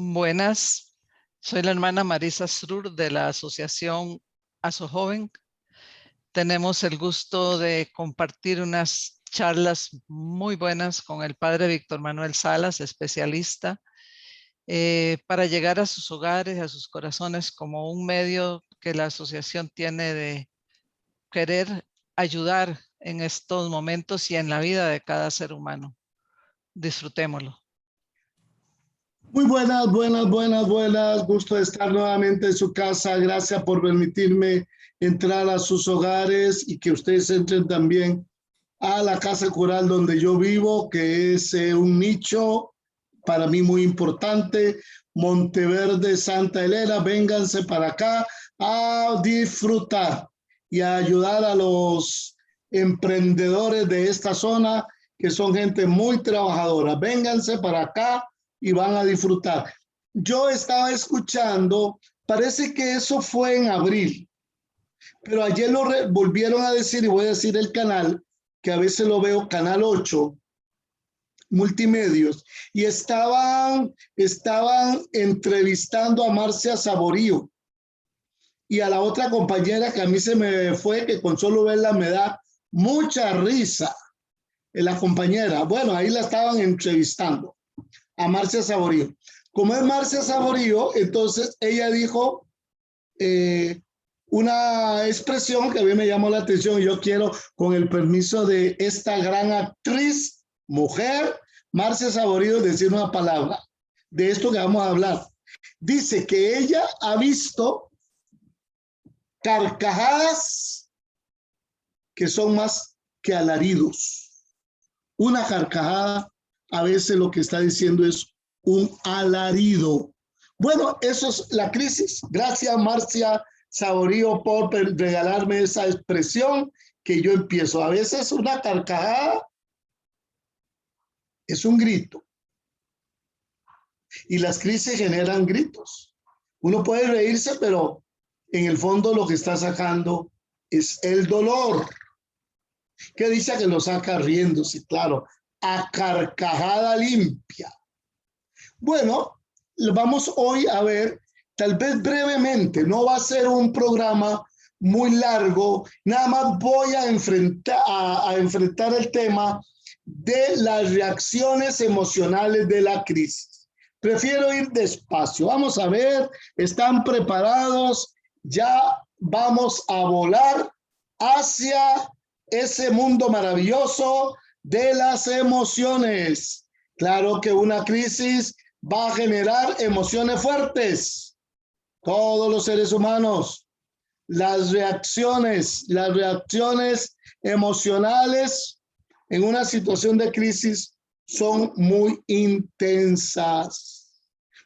Buenas, soy la hermana Marisa Srur de la Asociación Aso Joven. Tenemos el gusto de compartir unas charlas muy buenas con el padre Víctor Manuel Salas, especialista, para llegar a sus hogares, a sus corazones, como un medio que la asociación tiene de querer ayudar en estos momentos y en la vida de cada ser humano. Disfrutémoslo. Muy buenas. Gusto de estar nuevamente en su casa. Gracias por permitirme entrar a sus hogares y que ustedes entren también a la casa cural donde yo vivo, que es un nicho para mí muy importante. Monteverde, Santa Elena, vénganse para acá a disfrutar y a ayudar a los emprendedores de esta zona, que son gente muy trabajadora. Vénganse para acá y van a disfrutar. Yo estaba escuchando, parece que eso fue en abril, pero ayer lo volvieron a decir, y voy a decir el canal, que a veces lo veo, Canal 8, Multimedios, y estaban entrevistando a Marcia Saborío y a la otra compañera que a mí se me fue, que con solo verla me da mucha risa, la compañera. Bueno, ahí la estaban entrevistando a Marcia Saborío. Como es Marcia Saborío, entonces ella dijo una expresión que a mí me llamó la atención. Yo quiero, con el permiso de esta gran actriz, mujer, Marcia Saborío, decir una palabra de esto que vamos a hablar. Dice que ella ha visto carcajadas que son más que alaridos. Una carcajada a veces lo que está diciendo es un alarido. Bueno, eso es la crisis. Gracias, Marcia Saborío, por regalarme esa expresión que yo empiezo. A veces una carcajada es un grito. Y las crisis generan gritos. Uno puede reírse, pero en el fondo lo que está sacando es el dolor. ¿Qué dice? Que lo saca riéndose, claro, a carcajada limpia. Bueno, vamos hoy a ver, tal vez brevemente, no va a ser un programa muy largo, nada más voy a enfrentar el tema de las reacciones emocionales de la crisis. Prefiero ir despacio. Vamos a ver, ¿están preparados? Ya vamos a volar hacia ese mundo maravilloso de las emociones. Claro que una crisis va a generar emociones fuertes. Todos los seres humanos, las reacciones emocionales en una situación de crisis son muy intensas.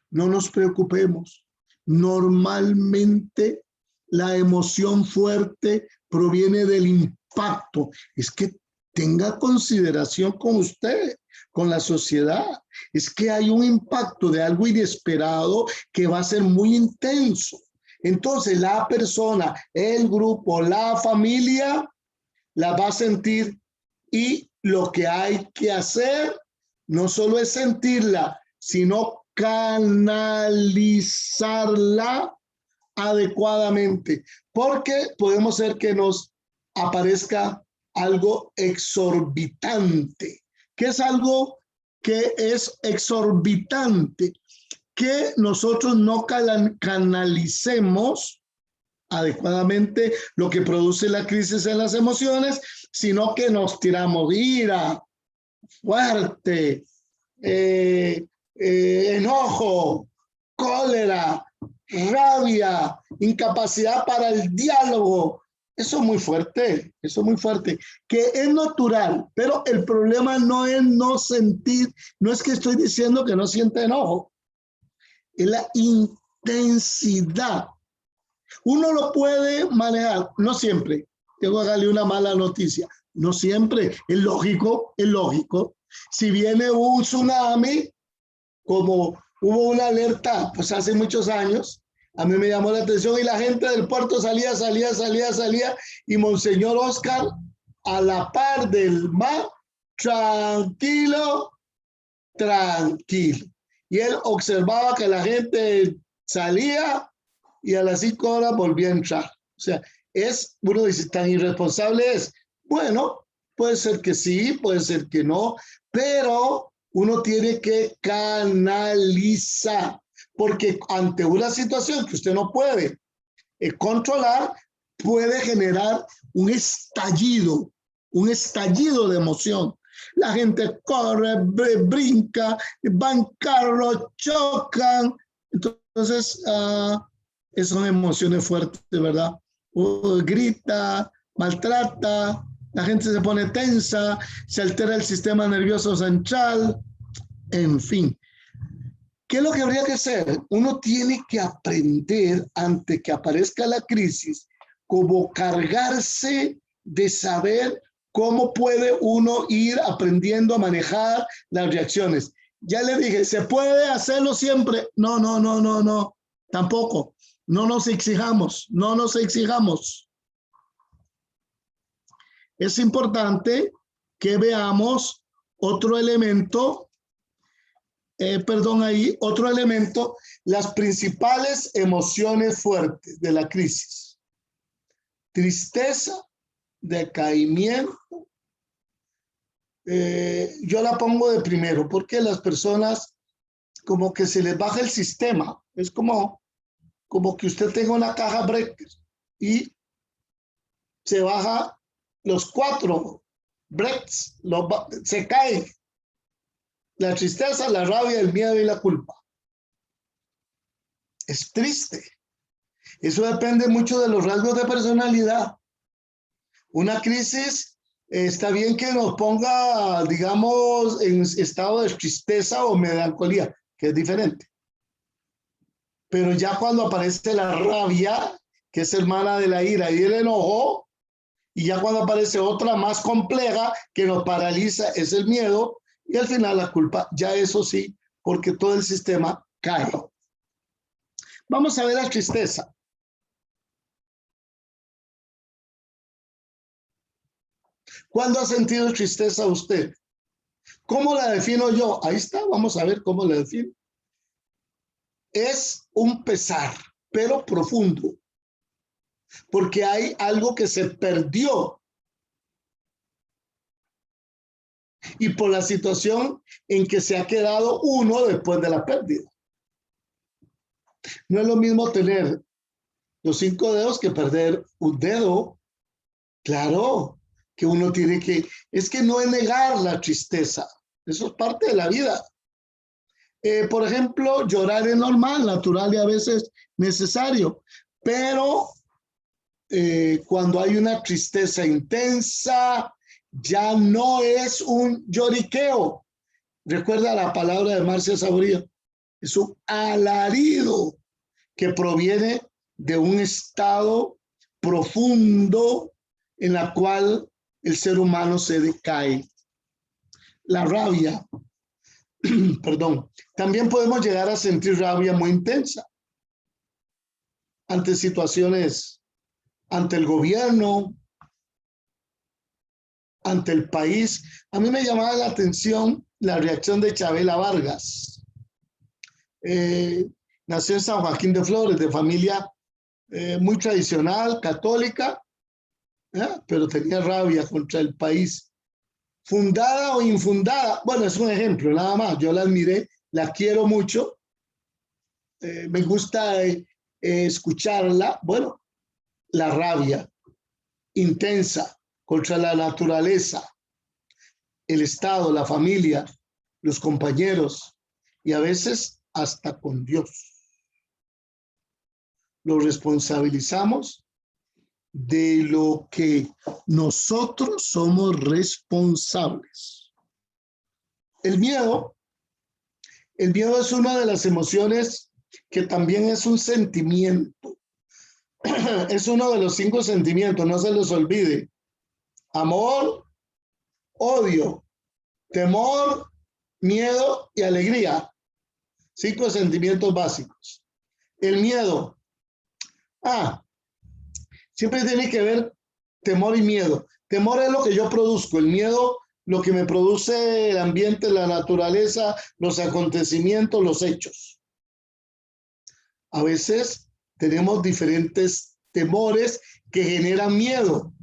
No nos preocupemos. Normalmente la emoción fuerte proviene del impacto. Es que tenga consideración con usted, con la sociedad. Es que hay un impacto de algo inesperado que va a ser muy intenso. Entonces la persona, el grupo, la familia la va a sentir, y lo que hay que hacer no solo es sentirla, sino canalizarla adecuadamente, porque podemos ser que nos aparezca algo exorbitante. ¿Qué es algo que es exorbitante? Que nosotros no canalicemos adecuadamente lo que produce la crisis en las emociones, sino que nos tiramos ira, fuerte, enojo, cólera, rabia, incapacidad para el diálogo. Eso es muy fuerte, que es natural, pero el problema no es no sentir, no es que estoy diciendo que no sienta enojo, es la intensidad. Uno lo puede manejar, no siempre. Tengo que darle una mala noticia. No siempre, es lógico. Si viene un tsunami, como hubo una alerta pues hace muchos años, a mí me llamó la atención y la gente del puerto salía, y Monseñor Oscar a la par del mar, tranquilo. y él observaba que la gente salía y a las 5 horas volvía a entrar. O sea, uno dice, tan irresponsable es. Bueno, puede ser que sí, puede ser que no, pero uno tiene que canalizar, porque ante una situación que usted no puede controlar, puede generar un estallido de emoción. La gente corre, brinca, van carros, chocan. Entonces, son emociones fuertes, ¿verdad? Grita, maltrata, la gente se pone tensa, se altera el sistema nervioso central, en fin. ¿Qué es lo que habría que hacer? Uno tiene que aprender, antes que aparezca la crisis, como cargarse de saber cómo puede uno ir aprendiendo a manejar las reacciones. Ya le dije, ¿se puede hacerlo siempre? No, tampoco. No nos exijamos. Es importante que veamos otro elemento. Otro elemento, las principales emociones fuertes de la crisis. Tristeza, decaimiento. Yo la pongo de primero porque las personas como que se les baja el sistema. Es como que usted tenga una caja breaker y se baja los 4 breaks, se cae. La tristeza, la rabia, el miedo y la culpa. Es triste. Eso depende mucho de los rasgos de personalidad. Una crisis está bien que nos ponga, digamos, en estado de tristeza o melancolía, que es diferente. Pero ya cuando aparece la rabia, que es hermana de la ira y el enojo, y ya cuando aparece otra más compleja que nos paraliza, es el miedo, y al final la culpa, ya eso sí, porque todo el sistema cae. Vamos a ver la tristeza. ¿Cuándo ha sentido tristeza usted? ¿Cómo la defino yo? Ahí está, vamos a ver cómo la defino. Es un pesar, pero profundo, porque hay algo que se perdió. Y por la situación en que se ha quedado uno después de la pérdida. No es lo mismo tener los 5 dedos que perder un dedo. Claro que uno tiene que, es que no es negar la tristeza, eso es parte de la vida. Por ejemplo, llorar es normal, natural y a veces necesario, pero cuando hay una tristeza intensa, ya no es un lloriqueo. Recuerda la palabra de Marcia Saborío, es un alarido que proviene de un estado profundo en la cual el ser humano se decae. La rabia, perdón, también podemos llegar a sentir rabia muy intensa ante situaciones, ante el gobierno, ante el país. A mí me llamaba la atención la reacción de Chavela Vargas. Nació en San Joaquín de Flores, de familia muy tradicional, católica, pero tenía rabia contra el país. Fundada o infundada, bueno, es un ejemplo, nada más. Yo la admiré, la quiero mucho. Me gusta escucharla. Bueno, la rabia intensa contra la naturaleza, el Estado, la familia, los compañeros y a veces hasta con Dios. Lo responsabilizamos de lo que nosotros somos responsables. El miedo es una de las emociones que también es un sentimiento. Es uno de los 5 sentimientos, no se los olvide. Amor, odio, temor, miedo y alegría. 5 sentimientos básicos. El miedo. Siempre tiene que ver temor y miedo. Temor es lo que yo produzco. El miedo lo que me produce el ambiente, la naturaleza, los acontecimientos, los hechos. A veces tenemos diferentes temores que generan miedo.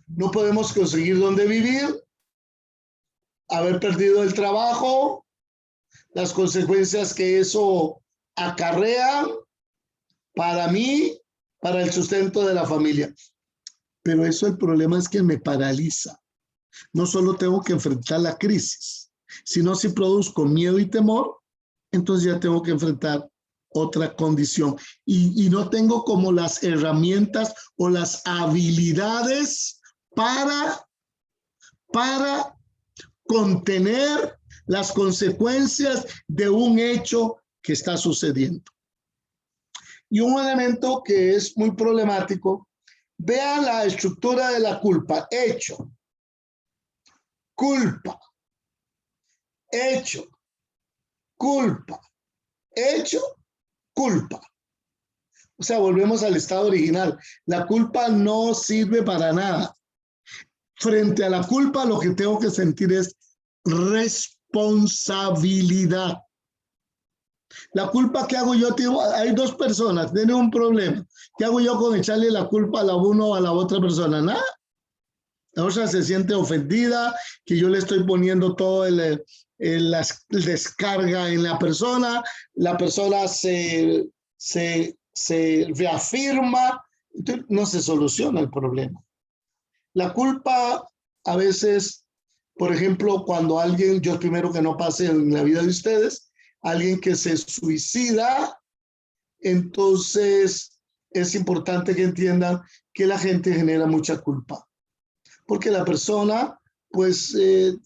No podemos conseguir dónde vivir, haber perdido el trabajo, las consecuencias que eso acarrea para mí, para el sustento de la familia. Pero eso, el problema es que me paraliza. No solo tengo que enfrentar la crisis, sino si produzco miedo y temor, entonces ya tengo que enfrentar otra condición. Y no tengo como las herramientas o las habilidades para contener las consecuencias de un hecho que está sucediendo. Y un elemento que es muy problemático, vean la estructura de la culpa. Hecho, culpa, hecho, culpa, hecho, culpa. O sea, volvemos al estado original. La culpa no sirve para nada. Frente a la culpa, lo que tengo que sentir es responsabilidad. La culpa, ¿qué hago yo? Hay dos personas, tienen un problema. ¿Qué hago yo con echarle la culpa a la una o a la otra persona? Nada. La otra se siente ofendida, que yo le estoy poniendo todo la descarga en la persona se reafirma, entonces no se soluciona el problema. La culpa a veces, por ejemplo, cuando alguien, yo primero que no pase en la vida de ustedes, alguien que se suicida, entonces es importante que entiendan que la gente genera mucha culpa. Porque la persona, pues,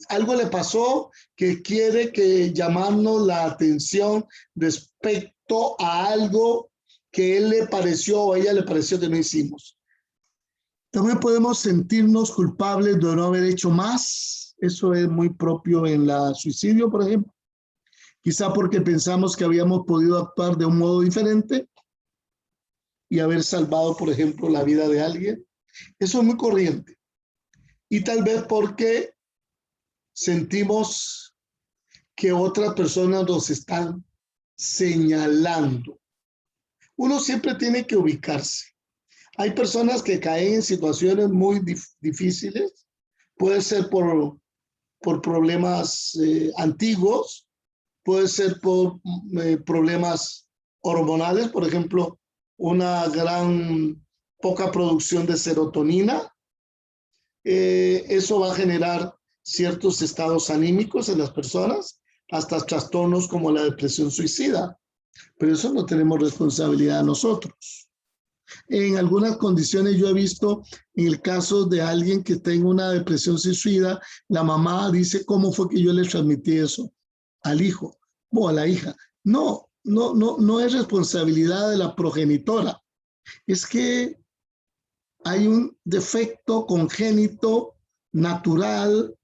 algo le pasó que quiere que llamarnos la atención respecto a algo que él le pareció o a ella le pareció que no hicimos. También podemos sentirnos culpables de no haber hecho más. Eso es muy propio en el suicidio, por ejemplo. Quizá porque pensamos que habíamos podido actuar de un modo diferente y haber salvado, por ejemplo, la vida de alguien. Eso es muy corriente. Y tal vez porque sentimos que otras personas nos están señalando. Uno siempre tiene que ubicarse. Hay personas que caen en situaciones muy difíciles. Puede ser por problemas antiguos, puede ser por problemas hormonales, por ejemplo, una gran poca producción de serotonina. Eso va a generar ciertos estados anímicos en las personas, hasta trastornos como la depresión suicida. Pero eso no tenemos responsabilidad nosotros. En algunas condiciones yo he visto, en el caso de alguien que tenga una depresión suicida, la mamá dice, ¿cómo fue que yo le transmití eso al hijo o a la hija? No es responsabilidad de la progenitora. Es que hay un defecto congénito, natural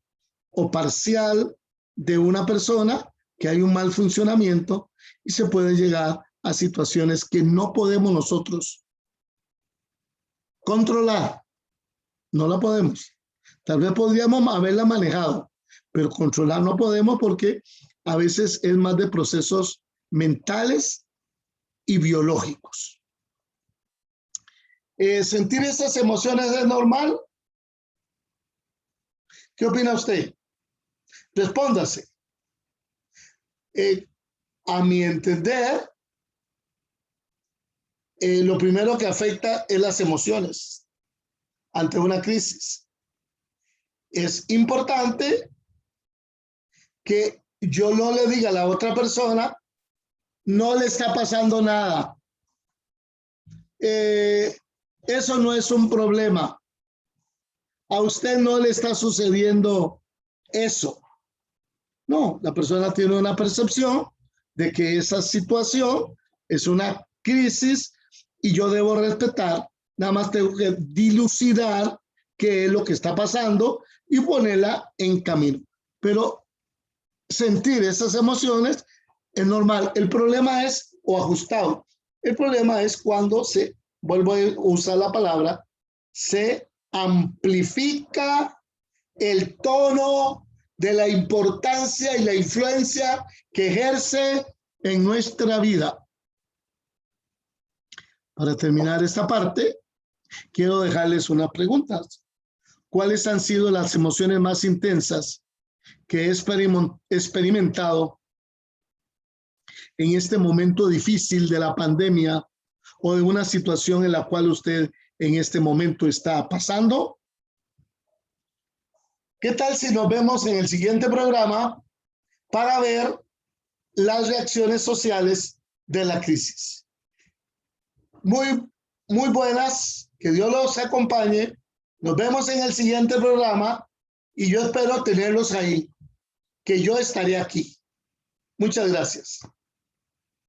o parcial de una persona, que hay un mal funcionamiento y se puede llegar a situaciones que no podemos nosotros controlar. No la podemos. Tal vez podríamos haberla manejado, pero controlar no podemos porque a veces es más de procesos mentales y biológicos. ¿Sentir esas emociones es normal? ¿Qué opina usted? Respóndase. A mi entender, lo primero que afecta es las emociones ante una crisis. Es importante que yo no le diga a la otra persona, no le está pasando nada. Eso no es un problema. A usted no le está sucediendo eso. No, la persona tiene una percepción de que esa situación es una crisis y yo debo respetar. Nada más tengo que dilucidar qué es lo que está pasando y ponerla en camino. Pero sentir esas emociones es normal. El problema es, o ajustado, el problema es cuando se, vuelvo a usar la palabra, se amplifica el tono de la importancia y la influencia que ejerce en nuestra vida. Para terminar esta parte, quiero dejarles unas preguntas. ¿Cuáles han sido las emociones más intensas que he experimentado en este momento difícil de la pandemia o de una situación en la cual usted en este momento está pasando? ¿Qué tal si nos vemos en el siguiente programa para ver las reacciones sociales de la crisis? Muy buenas, que Dios los acompañe. Nos vemos en el siguiente programa y yo espero tenerlos ahí, que yo estaré aquí. Muchas gracias.